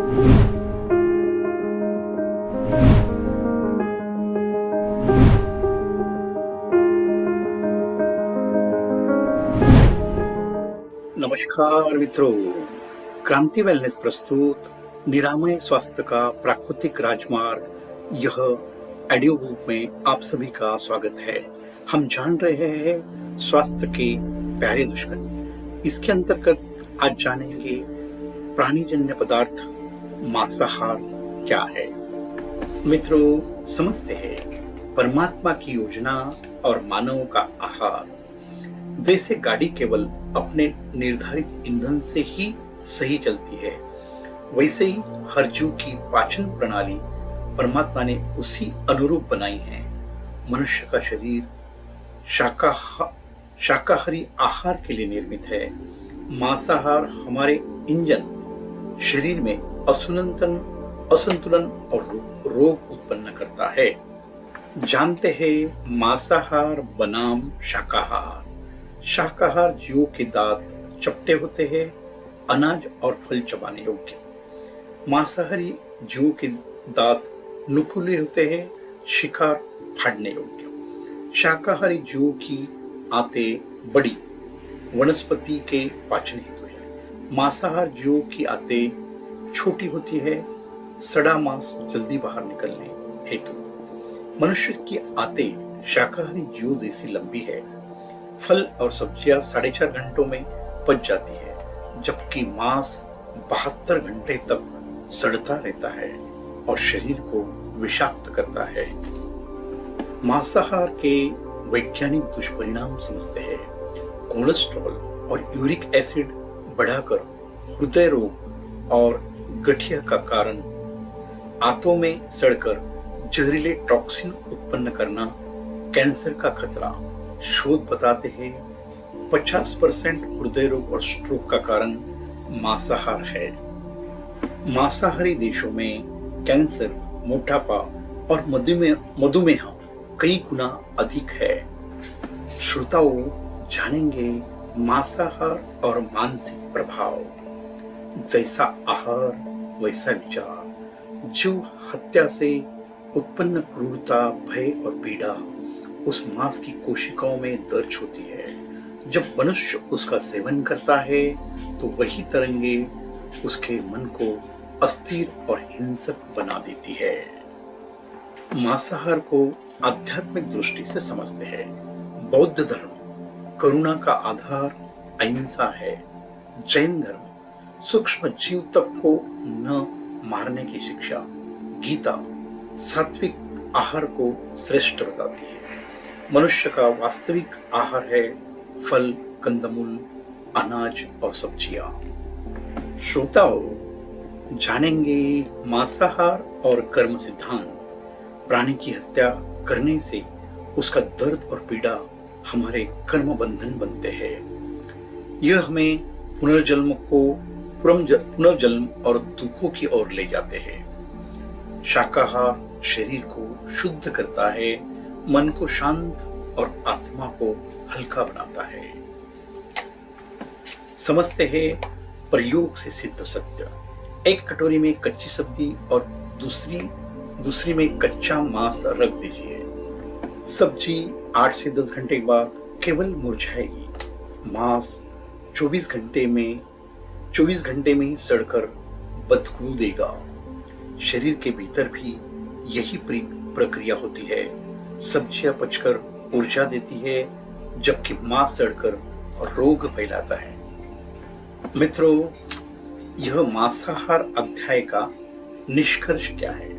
नमस्कार मित्रों, क्रांति वेलनेस प्रस्तुत निरामय स्वास्थ्य का प्राकृतिक राजमार्ग यह ऑडियो बुक में आप सभी का स्वागत है। हम जान रहे हैं स्वास्थ्य के प्यारे दुश्मन। इसके अंतर्गत आज जानेंगे प्राणीजन्य पदार्थ मांसाहार क्या है। मित्रों, समझते हैं परमात्मा की योजना और मानव का आहार। जैसे गाड़ी केवल अपने निर्धारित ईंधन से ही सही चलती है, वैसे ही हर जीव की पाचन प्रणाली परमात्मा ने उसी अनुरूप बनाई है। मनुष्य का शरीर शाकाहारी आहार के लिए निर्मित है। मांसाहार हमारे इंजन शरीर में असंतुलन और रोग उत्पन्न करता है। जानते हैं मांसाहार बनाम शाकाहार। शाकाहार जीवों के दांत चपटे होते हैं, अनाज और फल चबाने योग्य। मांसाहारी जीवों के दांत नुकीले होते हैं, शिकार फाड़ने योग्य। शाकाहारी जीवों की आंतें बड़ी, वनस्पति के पाचन हेतु है। मांसाहार जीवों की आंतें छोटी होती है, सड़ा मांस जल्दी बाहर निकलने हेतु। मनुष्य की आंतें शाकाहारी जीवों जैसी लंबी है। फल और सब्जियां 4.5 घंटों में पच जाती है, जबकि मांस 72 घंटे तक सड़ता रहता है और शरीर को विषाक्त करता है। मांसाहार के वैज्ञानिक दुष्परिणाम समझते हैं। कोलेस्ट्रॉल और यूरिक एसिड बढ़ाकर हृदय रोग और गठिया का कारण, आंतों में सड़कर जहरीले टॉक्सिन उत्पन्न करना, कैंसर का खतरा। शोध बताते हैं 50% हृदय रोग और स्ट्रोक का कारण मांसाहार है। मांसाहारी देशों में कैंसर, मोटापा और मधुमेह कई गुना अधिक है। श्रोताओं, जानेंगे मांसाहार और मानसिक प्रभाव। जैसा आहार वैसा विचार। जीव हत्या से उत्पन्न क्रूरता, भय और पीड़ा उस मांस की कोशिकाओं में दर्ज होती है। जब मनुष्य उसका सेवन करता है तो वही तरंगे उसके मन को अस्थिर और हिंसक बना देती है। मांसाहार को आध्यात्मिक दृष्टि से समझते हैं। बौद्ध धर्म करुणा का आधार अहिंसा है। जैन धर्म सूक्ष्म जीव तक को न मारने की शिक्षा। गीता सात्विक आहार को श्रेष्ठ बताती है। मनुष्य का वास्तविक आहार है फल, कंदमूल, अनाज और सब्जियां। श्रोताओं, जानेंगे मांसाहार और कर्म सिद्धांत। प्राणी की हत्या करने से उसका दर्द और पीड़ा हमारे कर्म बंधन बनते हैं। यह हमें पुनर्जन्म और दुखों की ओर ले जाते हैं। शाकाहार शरीर को शुद्ध करता है, मन को शांत और आत्मा को हल्का बनाता है। समझते हैं प्रयोग से सिद्ध सत्य। एक कटोरी में कच्ची सब्जी और दूसरी में कच्चा मांस रख दीजिए। सब्जी 8 से 10 घंटे के बाद केवल मुरझाएगी। मांस 24 घंटे में सड़कर बदबू देगा। शरीर के भीतर भी यही प्रक्रिया होती है। सब्जियां पचकर ऊर्जा देती है, जबकि मांस सड़कर रोग फैलाता है। मित्रों, यह मांसाहार अध्याय का निष्कर्ष क्या है?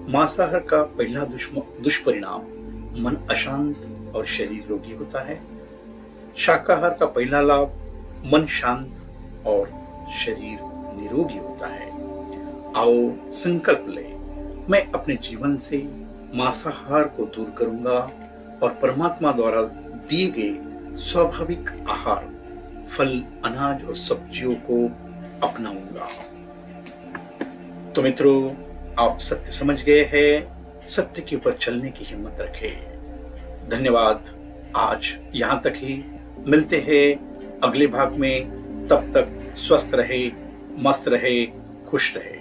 मांसाहार का पहला दुष्परिणाम मन अशांत और शरीर रोगी होता है। शाकाहार का पहला लाभ मन शांत और शरीर निरोगी होता है। आओ संकल्प लें, मैं अपने जीवन से मांसाहार को दूर करूंगा और परमात्मा द्वारा दिए गए स्वाभाविक आहार, फल, अनाज और सब्जियों को अपनाऊंगा। तो मित्रों, आप सत्य समझ गए हैं। सत्य के ऊपर चलने की हिम्मत रखें। धन्यवाद। आज यहाँ तक ही। मिलते हैं अगले भाग में। तब तक स्वस्थ रहे, मस्त रहे, खुश रहे।